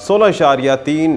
16.3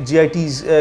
GITs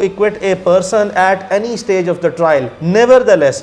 acquit a person at any stage of the trial. Nevertheless,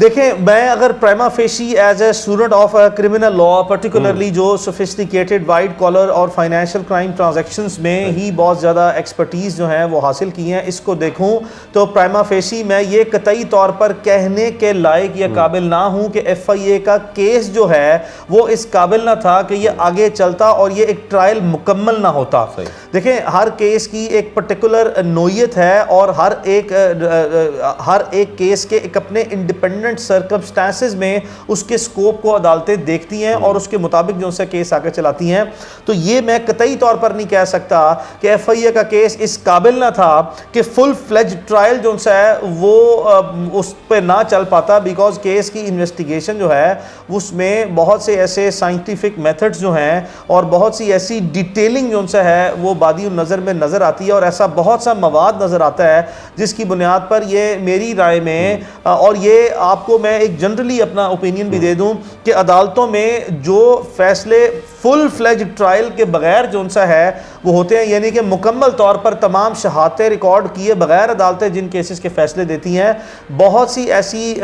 دیکھیں میں اگر prima facie as a student of criminal law particularly جو sophisticated white collar اور financial crime transactions میں ہی بہت زیادہ ایکسپرٹیز جو ہیں وہ حاصل کی ہیں، اس کو دیکھوں تو پرائما فیشی میں یہ قطعی طور پر کہنے کے لائق یا قابل نہ ہوں کہ ایف آئی اے کا کیس جو ہے وہ اس قابل نہ تھا کہ یہ آگے چلتا اور یہ ایک ٹرائل مکمل نہ ہوتا۔ دیکھیں ہر کیس کی ایک پرٹیکولر نوعیت ہے اور ہر ایک کیس کے ایک اپنے انڈیپینڈنٹ سرکمسٹانسز میں اس کے سکوپ کو عدالتیں دیکھتی ہیں اور اس کے مطابق جو سے کیس آگے چلاتی ہیں۔ تو یہ میں قطعی طور پر نہیں کہہ سکتا کہ ایف آئی اے کا کیس اس قابل نہ تھا کہ فل فلیج ٹرائل جو سا ہے وہ اس پہ نہ چل پاتا، بیکاز کیس کی انویسٹیگیشن جو ہے اس میں بہت سے ایسے سائنٹیفک میتھڈز جو ہیں اور بہت سی ایسی ڈیٹیلنگ جو سا ہے وہ بادی النظر میں نظر آتی ہے، اور ایسا بہت سا مواد نظر آتا ہے جس کی بنیاد پر یہ میری رائے میں، اور یہ آپ کو میں ایک جنرلی اپنا اوپینین بھی دے دوں کہ عدالتوں میں جو فیصلے فل فلیج ٹرائل کے بغیر جو سا ہے وہ ہوتے ہیں، یعنی کہ مکمل طور پر تمام شہادتیں ریکارڈ کیے بغیر عدالتیں جن کیسز کے فیصلے دیتی ہیں، بہت سی ایسی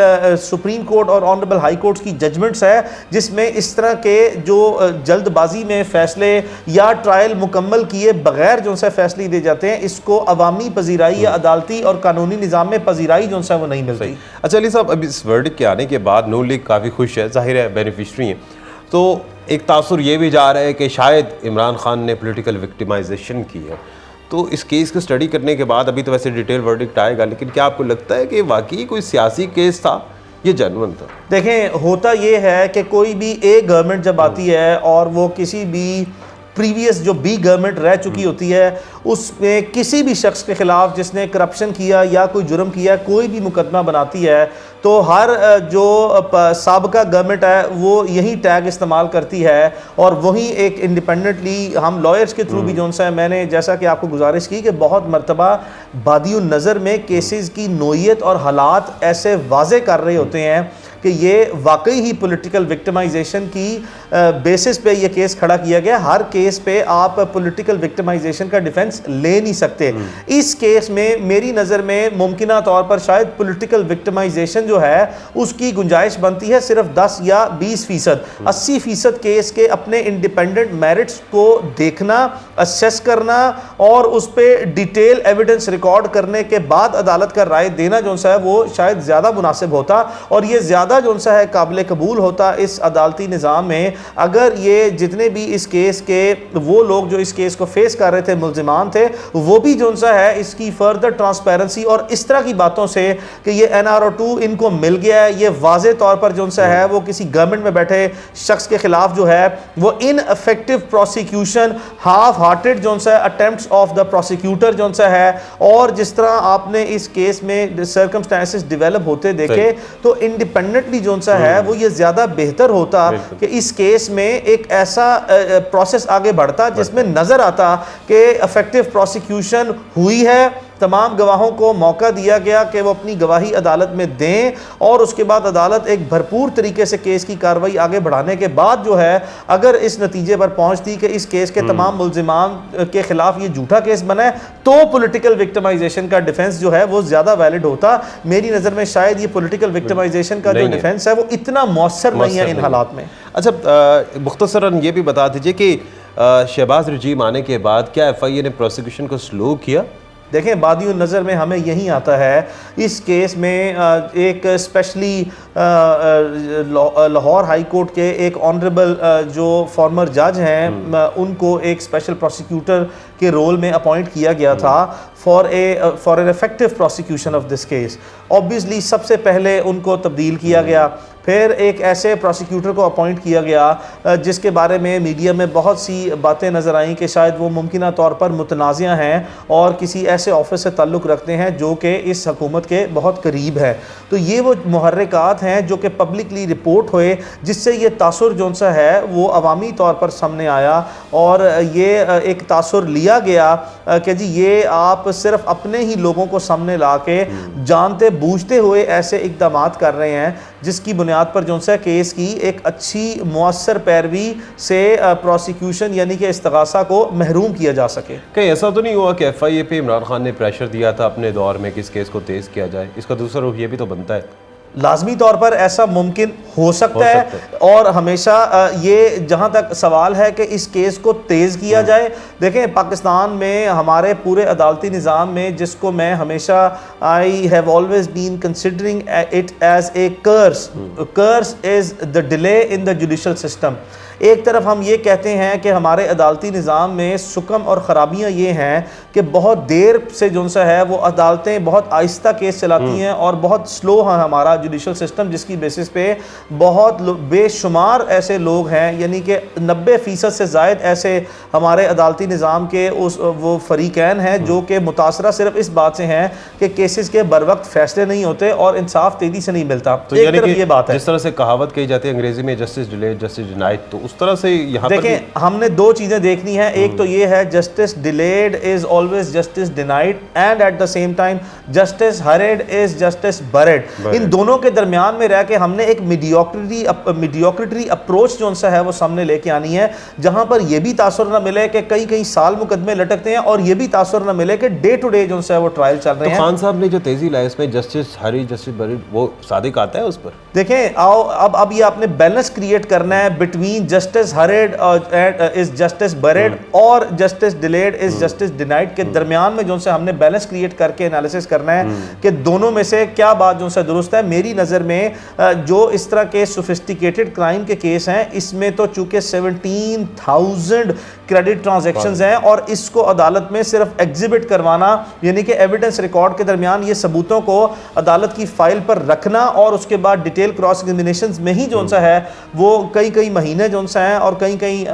سپریم کورٹ اور آنریبل ہائی کورٹس کی ججمنٹس ہے جس میں اس طرح کے جو جلد بازی میں فیصلے یا ٹرائل مکمل کیے بغیر جو سے فیصلے دے جاتے ہیں، اس کو عوامی پذیرائی یا عدالتی اور قانونی نظام میں پذیرائی جو سا وہ نہیں ملتی۔ اچھا علی صاحب، اب اس ورڈکٹ کے آنے کے بعد نون لیگ کافی خوش ہے، ظاہر ہے بینیفیشری ہیں، تو ایک تاثر یہ بھی جا رہا ہے کہ شاید عمران خان نے پولیٹیکل وکٹمائزیشن کی ہے۔ تو اس کیس کو اسٹڈی کرنے کے بعد ابھی تو ویسے ڈیٹیل ورڈکٹ آئے گا، لیکن کیا آپ کو لگتا ہے کہ واقعی کوئی سیاسی کیس تھا، یہ جنون تھا؟ دیکھیں ہوتا یہ ہے کہ کوئی بھی ایک گورنمنٹ جب آتی ہے اور وہ کسی بھی پریویس جو بھی گورنمنٹ رہ چکی ہوتی ہے اس میں کسی بھی شخص کے خلاف جس نے کرپشن کیا یا کوئی جرم کیا کوئی بھی مقدمہ بناتی ہے، تو ہر جو سابقہ گورنمنٹ ہے وہ یہی ٹیگ استعمال کرتی ہے، اور وہی ایک انڈیپینڈنٹلی ہم لائرز کے تھرو بھی جو ہے، میں نے جیسا کہ آپ کو گزارش کی کہ بہت مرتبہ بادی النظر میں کیسز کی نوعیت اور حالات ایسے واضح کر رہے ہوتے ہیں کہ یہ واقعی ہی پولیٹیکل وکٹمائزیشن کی بیسس پہ یہ کیس کھڑا کیا گیا۔ ہر کیس پہ آپ پولیٹیکل وکٹمائزیشن کا ڈیفنس لے نہیں سکتے۔ اس کیس میں میری نظر میں ممکنہ طور پر شاید پولیٹیکل وکٹمائزیشن جو ہے اس کی گنجائش بنتی ہے صرف 10 یا 20%۔ 80% کیس کے اپنے انڈیپینڈنٹ میرٹس کو دیکھنا، اسیس کرنا اور اس پہ ڈیٹیل ایویڈنس ریکارڈ کرنے کے بعد عدالت کا رائے دینا جو ہے وہ شاید زیادہ مناسب ہوتا، اور یہ زیادہ جو ہے قابل قبول ہوتا اس عدالتی نظام میں اگر یہ جتنے بھی اس کیس کے وہ لوگ جو اس کیس کو فیس کر رہے تھے ملزمان تھے وہ بھی جو ہے اس کی فردر ٹرانسپیرنسی اور اس طرح کی باتوں سے کہ یہ NRO2 ان کو مل گیا ہے، یہ واضح طور پر جو ہے وہ کسی گورنمنٹ میں بیٹھے شخص کے خلاف جو ہے وہ ان افیکٹو پروسیکیوشن ہاف ہارٹڈ جو ہے اٹیمپٹس آف دا پروسیکیوٹر جو ہے، اور جس طرح آپ نے اس کیس میں سرکمسٹانسز ڈیولپ ہوتے دیکھے تو انڈیپینڈنٹلی جو ہے وہ یہ زیادہ بہتر ہوتا کہ اس کیس میں ایک ایسا پروسیس آگے بڑھتا جس میں نظر آتا کہ افیکٹو پروسیکیوشن ہوئی ہے، تمام گواہوں کو موقع دیا گیا کہ وہ اپنی گواہی عدالت میں دیں، اور اس کے بعد عدالت ایک بھرپور طریقے سے کیس کی کارروائی آگے بڑھانے کے بعد جو ہے اگر اس نتیجے پر پہنچتی کہ اس کیس کے تمام ملزمان کے خلاف یہ جھوٹا کیس بنا ہے تو پولیٹیکل وکٹمائزیشن کا ڈیفنس جو ہے وہ زیادہ ویلڈ ہوتا۔ میری نظر میں شاید یہ پولیٹیکل وکٹمائزیشن کا جو ڈیفنس ہے وہ اتنا مؤثر نہیں ہے ان حالات میں۔ اچھا مختصراً یہ بھی بتا دیجئے کہ شہباز رجیم آنے کے بعد کیا ایف آئی اے نے پروسیکیوشن کو سلو کیا؟ دیکھیں بادی النظر میں ہمیں یہی آتا ہے، اس کیس میں ایک اسپیشلی لاہور ہائی کورٹ کے ایک آنریبل جو فارمر جج ہیں ان کو ایک اسپیشل پروسیکیوٹر کے رول میں اپوائنٹ کیا گیا تھا for an effective prosecution of this case. Obviously سب سے پہلے ان کو تبدیل کیا گیا، پھر ایک ایسے پروسیکیوٹر کو اپوائنٹ کیا گیا جس کے بارے میں میڈیا میں بہت سی باتیں نظر آئیں کہ شاید وہ ممکنہ طور پر متنازعہ ہیں اور کسی ایسے آفس سے تعلق رکھتے ہیں جو کہ اس حکومت کے بہت قریب ہے۔ تو یہ وہ محرکات ہیں جو کہ پبلکلی رپورٹ ہوئے جس سے یہ تاثر جو سا ہے وہ عوامی طور پر سامنے آیا، اور یہ ایک تاثر لیا گیا کہ جی یہ آپ صرف اپنے ہی لوگوں کو سامنے لا کے جانتے بوجھتے ہوئے ایسے اقدامات کر رہے ہیں جس کی بنیاد پر جو ہے کیس کی ایک اچھی مؤثر پیروی سے پروسیکیوشن یعنی کہ استغاثہ کو محروم کیا جا سکے۔ کہیں ایسا تو نہیں ہوا کہ ایف آئی اے پہ عمران خان نے پریشر دیا تھا اپنے دور میں کہ اس کیس کو تیز کیا جائے؟ اس کا دوسرا رخ یہ بھی تو بنتا ہے۔ لازمی طور پر ایسا ممکن ہو سکتا ہے اور ہمیشہ یہ جہاں تک سوال ہے کہ اس کیس کو تیز کیا جائے. دیکھیں پاکستان میں ہمارے پورے عدالتی نظام میں جس کو میں ہمیشہ I have always been considering it as a curse is the delay in the judicial system. ایک طرف ہم یہ کہتے ہیں کہ ہمارے عدالتی نظام میں سکم اور خرابیاں یہ ہیں کہ بہت دیر سے جو سا ہے وہ عدالتیں بہت آہستہ کیس چلاتی ہیں اور بہت سلو ہے ہمارا جوڈیشل سسٹم, جس کی بیسس پہ بہت بے شمار ایسے لوگ ہیں, یعنی کہ 90% سے زائد ایسے ہمارے عدالتی نظام کے وہ فریقین ہیں جو کہ متاثرہ صرف اس بات سے ہیں کہ کیسز کے بر وقت فیصلے نہیں ہوتے اور انصاف تیزی سے نہیں ملتا. تو ایک طرف یہ بات ہے, جس طرح سے کہاوت کہی جاتی ہے انگریزی میں جسٹس ڈیلیڈ جسٹس ڈینائڈ, تو اس طرح سے یہاں پر دیکھیں ہم نے دو چیزیں دیکھنی ہیں. ایک تو یہ ہے justice delayed is always justice denied and at the same time justice hurried is justice buried. ان دونوں کے درمیان میں رہ کے ہم نے ایک میڈیوکریٹری اپروچ جو سا ہے وہ سامنے لے کے آنی ہے, جہاں پر یہ بھی تاثر نہ ملے کہ کئی سال مقدمے لٹکتے ہیں اور یہ بھی تاثر نہ ملے کہ ڈے ٹو ڈے جو سا ہے وہ ٹرائل چل رہے ہیں. خان صاحب نے جو تیزی لائی اس میں جسٹس ہری جسٹس بریڈ وہ صادق آتا ہے اس پر. دیکھیں اب یہ آپ نے بیلنس کریٹ کرنا ہے between justice hurried is justice bread اور justice delayed is justice denied کے درمیان میں جو سے ہم نے بیلنس کریٹ کر کے انالیسس کرنا ہے کہ دونوں میں سے کیا بات جو سے درست ہے. میری نظر میں جو اس طرح کے سوفسٹیکیٹڈ کرائم کے کیس ہیں اس میں تو چونکہ 17,000 کریڈٹ ٹرانزیکشنز ہیں اور اس کو عدالت میں صرف ایگزیبٹ کروانا, یعنی کہ ایویڈنس ریکارڈ کے درمیان یہ ثبوتوں کو عدالت کی فائل پر رکھنا اور اس کے بعد ڈیٹیل کراس ایگزامینیشنز میں ہی جو سا ہے وہ کئی مہینے جو سا ہیں اور کئی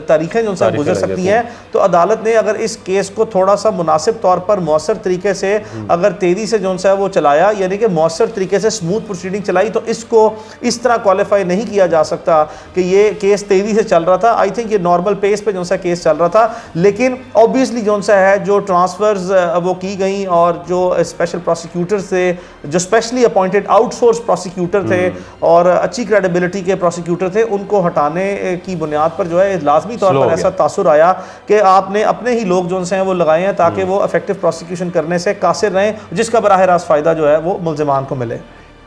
تاریخیں جو سا گزر سکتی ہیں. تو عدالت نے اگر اس کیس کو تھوڑا سا مناسب طور پر مؤثر طریقے سے اگر تیزی سے جو سا ہے وہ چلایا, یعنی کہ مؤثر طریقے سے اسموتھ پروسیڈنگ چلائی, تو اس کو اس طرح کوالیفائی نہیں کیا جا سکتا کہ یہ کیس تیزی سے چل رہا تھا. آئی تھنک یہ نارمل پیس پہ جو سا کیس چل رہا تھا, لیکن اوبیسلی جو سا ہے جو ٹرانسفرز وہ کی گئیں اور جو اسپیشل پروسیکیوٹرز تھے, جو specially appointed outsource prosecutor تھے اور اچھی کریڈیبلٹی کے پروسیکیوٹر تھے, ان کو ہٹانے کی بنیاد پر جو ہے لازمی طور پر ایسا تاثر آیا کہ آپ نے اپنے ہی لوگ جو ہیں وہ لگائے ہیں تاکہ وہ افیکٹو پروسیکیوشن کرنے سے قاصر رہیں, جس کا براہ راست فائدہ جو ہے وہ ملزمان کو ملے.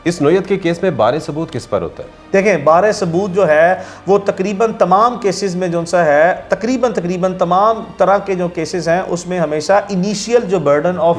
اس نوعیت کے کیس میں بارِ ثبوت کس پر ہوتا ہے؟ دیکھیں بارِ ثبوت جو ہے وہ تقریباً تمام کیسز میں جو سا ہے تقریباً تمام طرح کے جو کیسز ہیں اس میں ہمیشہ انیشیل جو برڈن آف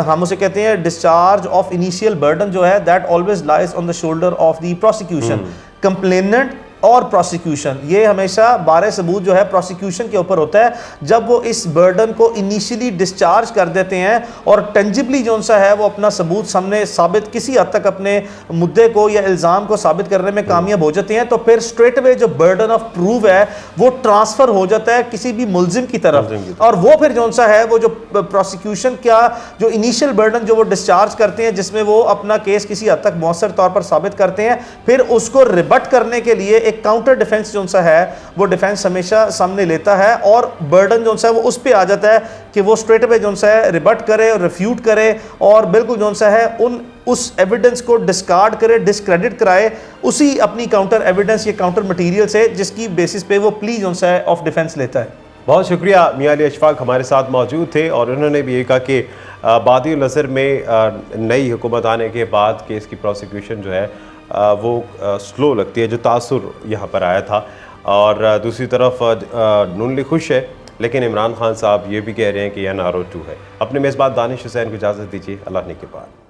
ہم اسے کہتے ہیں ڈسچارج آف انیشیل برڈن جو ہے that always لائز on the shoulder of the prosecution, complainant اور پروسیکیوشن. یہ ہمیشہ بارِ ثبوت جو ہے پروسیکیوشن کے اوپر ہوتا ہے جب وہ اس برڈن کو انیشیلی ڈسچارج کر دیتے ہیں اور ٹینجبلی جو سا ہے وہ اپنا ثبوت سامنے ثابت کسی حد تک اپنے مدعے کو یا الزام کو ثابت کرنے میں کامیاب ہو جاتے ہیں, تو پھر اسٹریٹ اوے جو برڈن آف پروف ہے وہ ٹرانسفر ہو جاتا ہے کسی بھی ملزم کی طرف, اور وہ پھر جو سا ہے وہ جو پروسیکیوشن کا جو انیشیل برڈن جو وہ ڈسچارج کرتے ہیں جس میں وہ اپنا کیس کسی حد تک مؤثر طور پر ثابت کرتے ہیں, پھر اس کو ریبٹ کرنے کے لیے ایک کاؤنٹر ڈیفنس جو سا ہے وہ ڈیفنس ہمیشہ سامنے لیتا ہے, اور برڈن جو سا ہے وہ اس پہ آ جاتا ہے کہ وہ اسٹریٹ اوے جو سا ہے ریبٹ کرے اور ریفیوٹ کرے اور بالکل جو سا ہے اس ایویڈنس کو ڈسکارڈ کرے, ڈسکریڈٹ کرائے اسی اپنی کاؤنٹر ایویڈنس یا کاؤنٹر مٹیریل سے, جس کی بیسس پہ وہ پلی جو سا ہے آف ڈیفنس لیتا ہے. بہت شکریہ. میاں علی اشفاق ہمارے ساتھ موجود تھے اور انہوں نے بھی یہ کہا کہ بادی النظر میں نئی حکومت آنے کے بعد کیس کی پروسیکیوشن جو ہے وہ سلو لگتی ہے, جو تاثر یہاں پر آیا تھا. اور دوسری طرف نون لیگ خوش ہے, لیکن عمران خان صاحب یہ بھی کہہ رہے ہیں کہ یہ NRO 2 ہے. اپنے میزبان دانش حسین کو اجازت دیجیے. اللہ نے کے بعد.